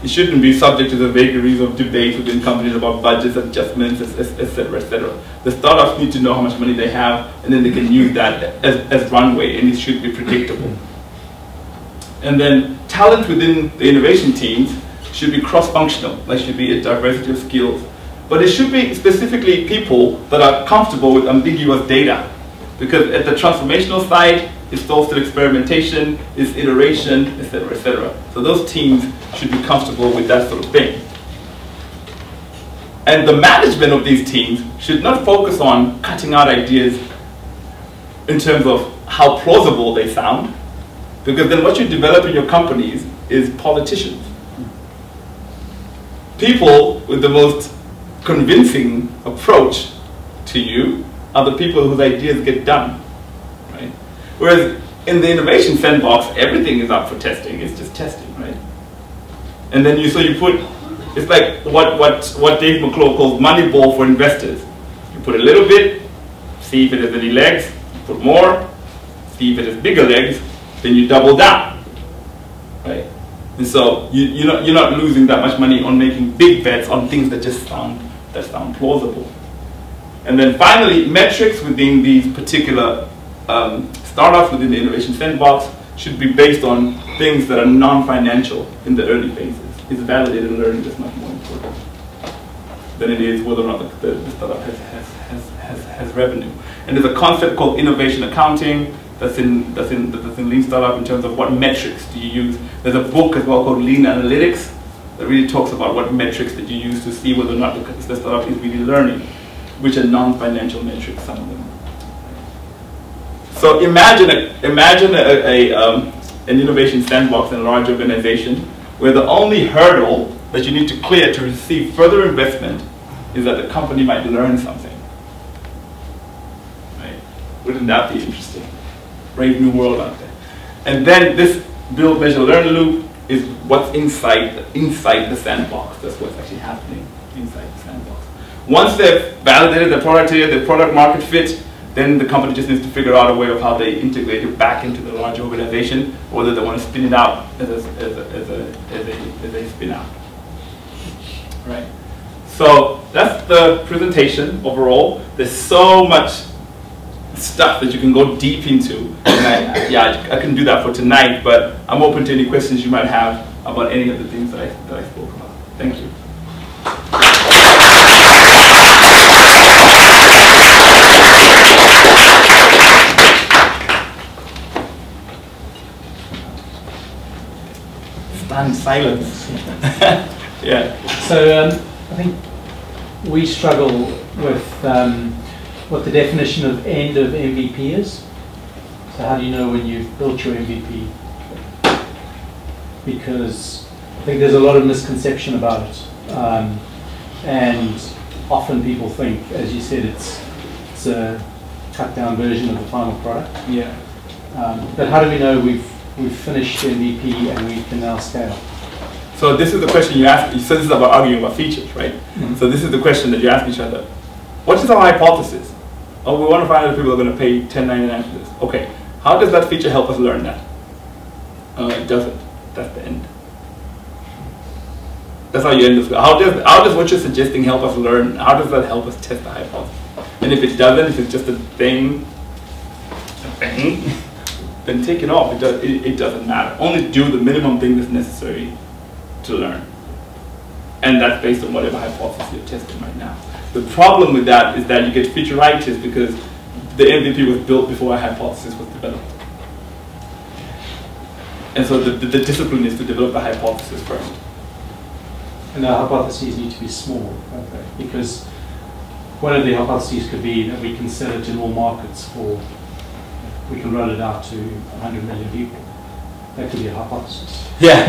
It shouldn't be subject to the vagaries of debates within companies about budgets, adjustments, etc., etc. The startups need to know how much money they have, and then they can use that as runway, and it should be predictable. And then talent within the innovation teams should be cross-functional. There should be a diversity of skills. But it should be specifically people that are comfortable with ambiguous data. Because at the transformational side, it's also experimentation, it's iteration, etc., etc. So those teams should be comfortable with that sort of thing. And the management of these teams should not focus on cutting out ideas in terms of how plausible they sound, because then what you develop in your companies is politicians. People with the most convincing approach to you are the people whose ideas get done, right? Whereas in the innovation sandbox, everything is up for testing. It's just testing, right? And then so you put, it's like what Dave McClure calls money ball for investors. You put a little bit, see if it has any legs, you put more, see if it has bigger legs, then you double down, right? And so you're not losing that much money on making big bets on things that just sound plausible. And then finally, metrics within these particular startups within the innovation sandbox should be based on things that are non-financial in the early phases. It's validated learning that's much more important than it is whether or not the startup has revenue. And there's a concept called innovation accounting that's in Lean Startup in terms of what metrics do you use. There's a book as well called Lean Analytics that really talks about what metrics that you use to see whether or not the startup is really learning, which are non-financial metrics, some of them. So imagine an innovation sandbox in a large organization where the only hurdle that you need to clear to receive further investment is that the company might learn something. Right? Wouldn't that be interesting? Brave new world out there. And then this build, measure, learn loop is what's inside the sandbox. That's what's actually happening inside the sandbox. Once they've validated the product here, the product market fit, then the company just needs to figure out a way of how they integrate it back into the large organization, or whether they want to spin it out as a spin out. Right. So that's the presentation overall. There's so much stuff that you can go deep into. And I can do that for tonight, but I'm open to any questions you might have about any of the things that I spoke about. Thank you. Stunned silence. Yeah. So I think we struggle with what the definition of end of MVP is. So how do you know when you've built your MVP? Because I think there's a lot of misconception about it. And often people think, as you said, it's a cut down version of the final product. Yeah. But how do we know we've finished the MVP and we can now scale? So this is the question you ask. So this is about arguing about features, right? Mm-hmm. So this is the question that you ask each other. What is our hypothesis? Oh, we want to find out if people are going to pay $10.99 for this. Okay, how does that feature help us learn that? It doesn't. That's the end. That's how you end this. How does what you're suggesting help us learn? How does that help us test the hypothesis? And if it doesn't, if it's just a thing, then take it off. It doesn't matter. Only do the minimum thing that's necessary to learn. And that's based on whatever hypothesis you're testing right now. The problem with that is that you get featureitis because the MVP was built before a hypothesis was developed. And so the discipline is to develop the hypothesis first. And the hypotheses need to be small, don't they? Because one of the hypotheses could be that we can sell it in all markets we can roll it out to 100 million people. That could be a hypothesis. Yeah.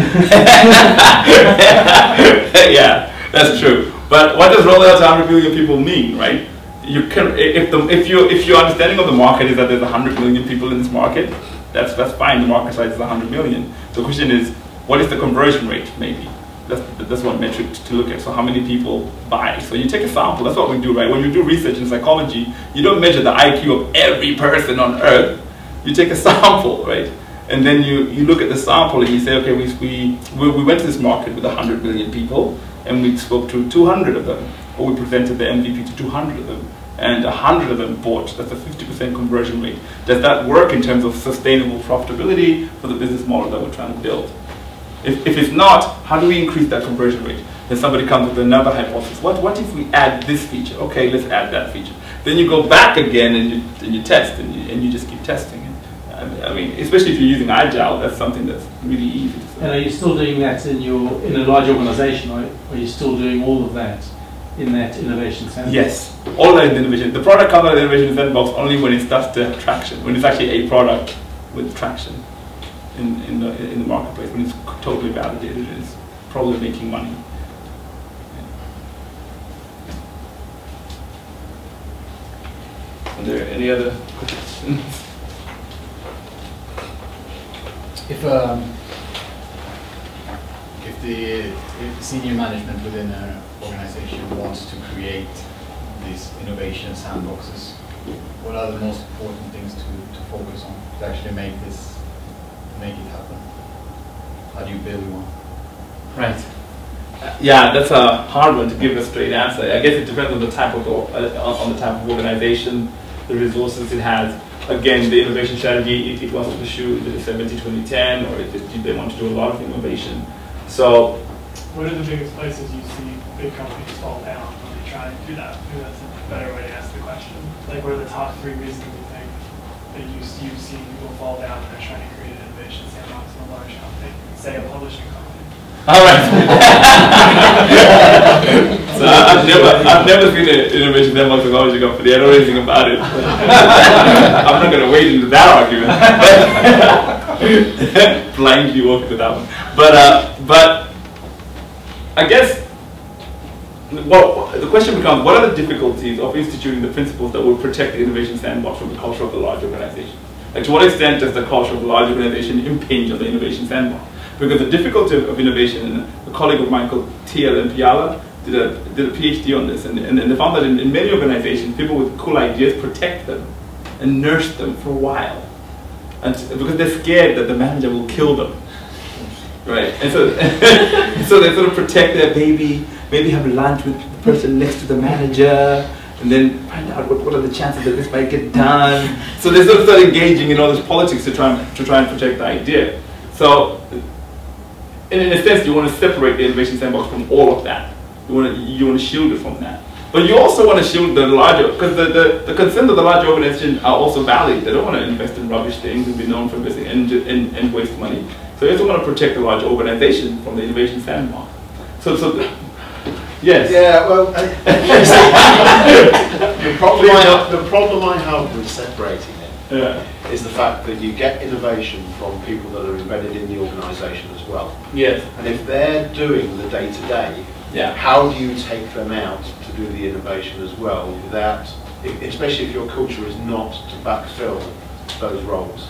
Yeah, that's true. But what does roll out to 100 million people mean, right? You can, if your understanding of the market is that there's 100 million people in this market, that's fine. The market size is 100 million. The question is, what is the conversion rate? Maybe that's one metric to look at. So how many people buy? So you take a sample. That's what we do, right? When you do research in psychology, you don't measure the IQ of every person on Earth. You take a sample, right? And then you look at the sample and you say, okay, we went to this market with 100 million people and we spoke to 200 of them, or we presented the MVP to 200 of them, and 100 of them bought. That's a 50% conversion rate. Does that work in terms of sustainable profitability for the business model that we're trying to build? If it's not, how do we increase that conversion rate? Then somebody comes with another hypothesis. What if we add this feature? Okay, let's add that feature. Then you go back again and you test and you just keep testing. I mean, especially if you're using Agile, that's something that's really easy to say. And are you still doing that in a large organization? Are you still doing all of that in that innovation sandbox? Yes, all that in innovation. The product comes out of the innovation sandbox only when it starts to have traction, when it's actually a product with traction in the marketplace, when it's totally validated and it's probably making money. Are there any other questions? If the senior management within an organization wants to create these innovation sandboxes, what are the most important things to focus on to actually make it happen? How do you build one? Right. Yeah, that's a hard one to give a straight answer. I guess it depends on the type of on the type of organization, the resources it has. Again, the innovation strategy, if it wants to pursue the 70-20-10, or if they want to do a lot of innovation. So, what are the biggest places you see big companies fall down when they try and do that? Maybe that's a better way to ask the question. Like, what are the top 3 reasons you think that you've seen people fall down when they're trying to create an innovation sandbox in a large company, say a publishing company? all right. So I've never seen an innovation sandbox in a publishing company. I don't know anything about it. I'm not going to wade into that argument. Blindly walk into that one. But I guess, well, the question becomes, what are the difficulties of instituting the principles that will protect the innovation sandbox from the culture of the large organization? Like, to what extent does the culture of the large organization impinge on the innovation sandbox? Because the difficulty of innovation, and a colleague of mine called T.L. Mpiala did a PhD on this, and they found that in many organizations, people with cool ideas protect them and nurse them for a while, and because they're scared that the manager will kill them, right? And so, so they sort of protect their baby, maybe have lunch with the person next to the manager, and then find out what are the chances that this might get done. So they sort of start engaging in all this politics to try and protect the idea. So, in a sense, you want to separate the innovation sandbox from all of that. You want to shield it from that. But you also want to shield the larger, because the concerns of the larger organization are also valid. They don't want to invest in rubbish things and be known for investing and waste money. So you also want to protect the larger organization from the innovation sandbox. So yes. Yeah, well, the problem I have with separating it is the fact that you get innovation from people that are embedded in the organisation as well. Yes. And if they're doing the day-to-day, how do you take them out to do the innovation as well without, especially if your culture is not to backfill those roles?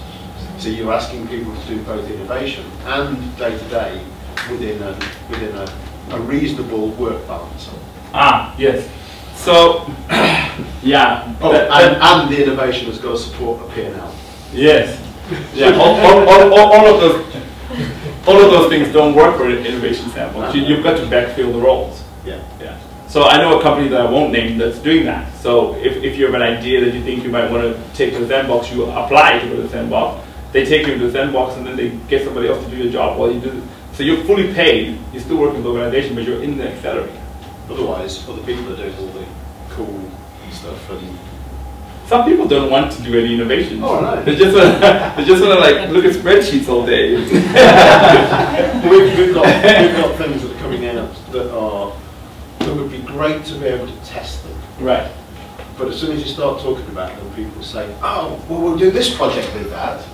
So you're asking people to do both innovation and day-to-day within a reasonable work balance. Ah, yes. So, yeah. Oh, and the innovation has got to support a P&L. Yes. Yeah. all of those things don't work for an innovation sandbox. You've got to backfill the roles. Yeah. Yeah. So I know a company that I won't name that's doing that. So if you have an idea that you think you might want to take to the sandbox, you apply to go to the sandbox. They take you to the sandbox, and then they get somebody else to do your job while you do it. So you're fully paid. You're still working with the organization, but you're in the accelerator. Otherwise, other people are doing all the cool stuff, and some people don't want to do any innovation. Oh, no. They just want to like look at spreadsheets all day. we've got things that are coming out that would be great to be able to test them. Right. But as soon as you start talking about them, people say, "Oh, well, we'll do this project with that,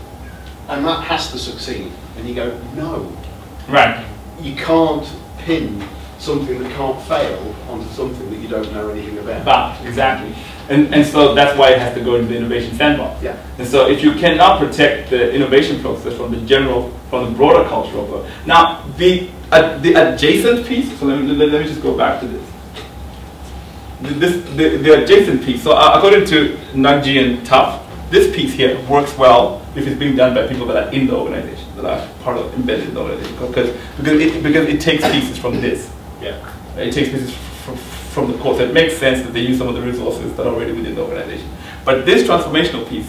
and that has to succeed." And you go, "No." Right. You can't pin something that can't fail onto something that you don't know anything about. Exactly. And so that's why it has to go into the innovation sandbox. Yeah. And so if you cannot protect the innovation process from the broader culture of it. Now, the adjacent piece, so let me just go back to this. The adjacent piece, so according to Nagji and Tuff, this piece here works well if it's being done by people that are in the organization, that are part of embedded in the organization, because it takes pieces from this. Yeah. It takes pieces from the core. So it makes sense that they use some of the resources that are already within the organization. But this transformational piece,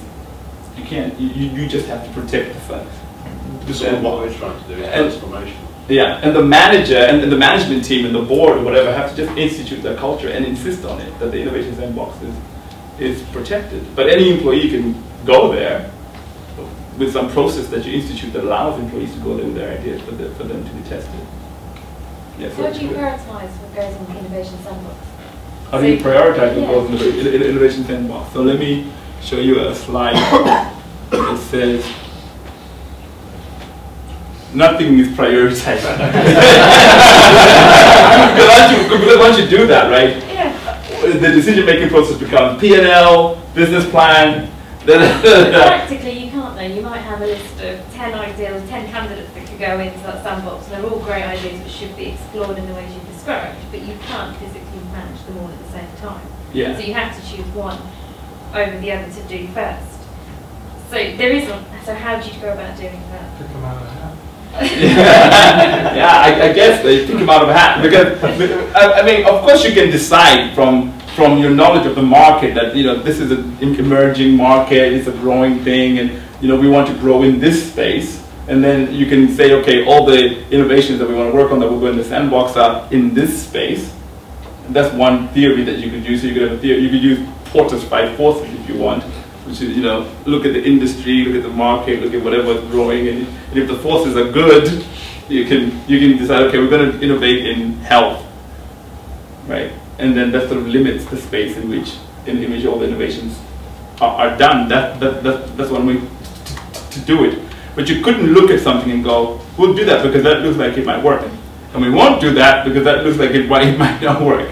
you can't. You just have to protect the size. This is what we're trying to do. Transformation. Yeah, and the manager and the management team and the board or whatever have to just institute their culture and insist on it, that the innovation sandbox is protected. But any employee can go there with some process that you institute that allows employees to go there with their ideas for them to be tested. Yeah, How do you prioritize what goes in the innovation sandbox? How do you prioritize the growth in innovation sandbox? So let me show you a slide that says nothing is prioritized. Because once you do that, right, the decision-making process becomes P&L, business plan. Practically, you can't though. You might have a list of 10 ideals, 10 candidates that could go into that sandbox. And they're all great ideas which should be explored in the ways you've described, but you can't physically manage them all at the same time. Yeah. So you have to choose one over the other to do first. So there isn't. So how do you go about doing that? Pick them out of a hat. Yeah, I guess they pick them out of a hat, because I mean, of course, you can decide from your knowledge of the market that, you know, this is an emerging market, it's a growing thing, and, you know, we want to grow in this space. And then you can say, okay, all the innovations that we want to work on that will go in the sandbox are in this space. And that's one theory that you could use. So you could have a theory. You could use Porter's 5 forces if you want, which is, you know, look at the industry, look at the market, look at whatever is growing, and if the forces are good, you can decide, okay, we're going to innovate in health, right? And then that sort of limits the space in which all the innovations are done. That's one way to do it. But you couldn't look at something and go, we'll do that because that looks like it might work, and we won't do that because that looks like it might not work.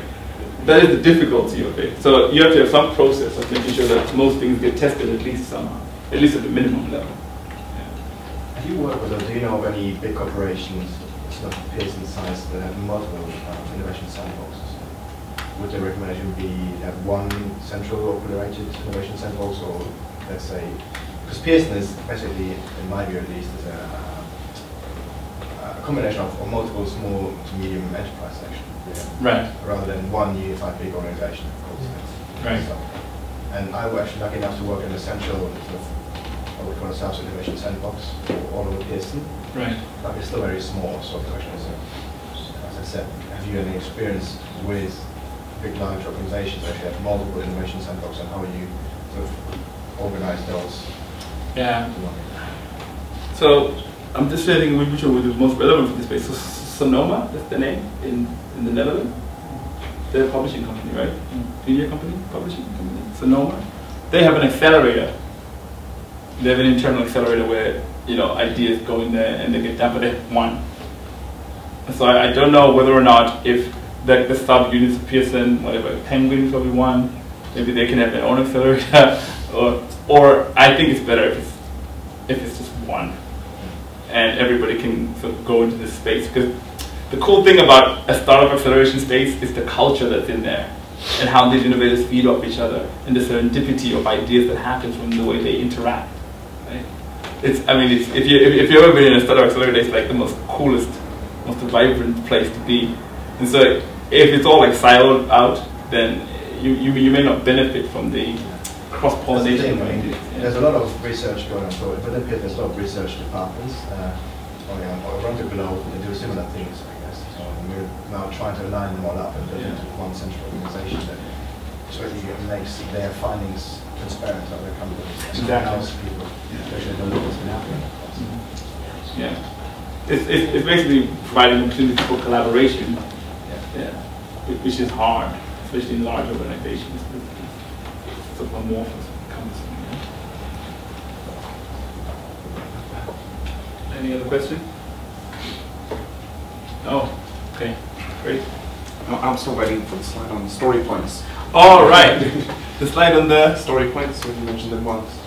That is the difficulty of it. So you have to have some process of making sure that most things get tested at least somehow, at least at the minimum level. Have you worked with, or do you know of any big corporations, sort of Pearson size, that have multiple innovation sandboxes? Would the recommendation be have one central locally rated innovation sandbox, or let's say, because Pearson is basically, in my view at least, is a combination of multiple small to medium enterprise actually. Right. Rather than one unified big organization, of course. Right. So, and I was actually lucky enough to work in the central sort of, what we call a South Innovation Sandbox all over Pearson. Right. But it's still very small, so the question is, as I said, have you any experience with big, large organizations that actually have multiple innovation sandboxes, and how you sort of organize those? Yeah. So I'm just saying which one is most relevant for this space. So Sonoma, that's the name in the Netherlands. They're a publishing company, right? Media company, publishing company. Sonoma. They have an accelerator. They have an internal accelerator where, you know, ideas go in there and they get done, but they have one. So I don't know whether or not if the sub-units of Pearson, whatever, Penguin probably one, maybe they can have their own accelerator, or I think it's better if it's just one, and everybody can sort of go into this space. Because the cool thing about a startup acceleration space is the culture that's in there, and how these innovators feed off each other, and the serendipity of ideas that happens from the way they interact. Right? If you've ever been in a startup accelerator, it's like the most coolest, most vibrant place to be. And so if it's all like siloed out, then you may not benefit from the cross-pollination. There's a lot of research going on. So within Pearson, there's a lot of research departments around the globe. They do similar things, I guess. So we're now trying to align them all up and build into one central organization that really makes their findings transparent to other companies and allows people to actually know what's been happening. Yeah. It's basically providing opportunity for collaboration, which is hard, especially in large organizations. It's sort of amorphous. Any other question? Oh, okay, great. I'm still waiting for the slide on story points. All right, the slide on the story points. You mentioned it once.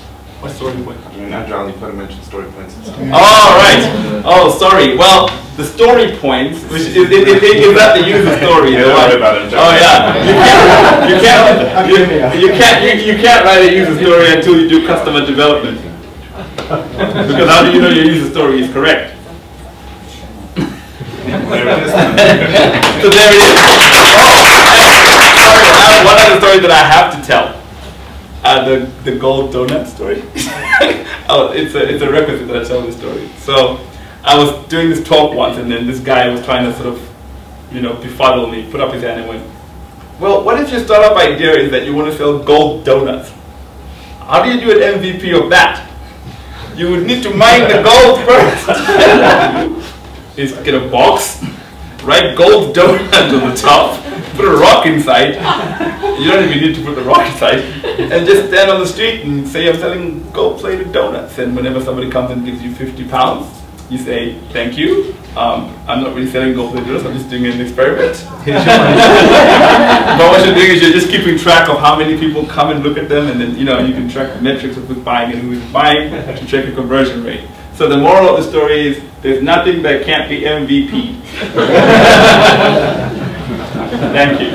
What story point? In Agile, you could mention story points. Oh, right. Oh, sorry. Well, the story points, which is that the user story. Yeah, don't worry about it. Oh, yeah. You can't write a user story until you do customer development. Because how do you know your user story is correct? There it is. So there it is. Oh, one other story that I have to tell. The gold donut story. Oh, it's a requisite that I tell this story. So I was doing this talk once, and then this guy was trying to sort of, befuddle me, put up his hand and went, well, what if your startup idea is that you want to sell gold donuts? How do you do an MVP of that? You would need to mine the gold first. Is get a box, write gold donut on the top, put a rock inside. You don't even need to put the rock inside. And just stand on the street and say, I'm selling gold-plated donuts. And whenever somebody comes and gives you £50, you say, thank you. I'm not really selling gold-plated donuts, I'm just doing an experiment. But what you're doing is you're just keeping track of how many people come and look at them, and then you can track the metrics of who's buying and who isn't buying to check your conversion rate. So the moral of the story is there's nothing that can't be MVP. Thank you.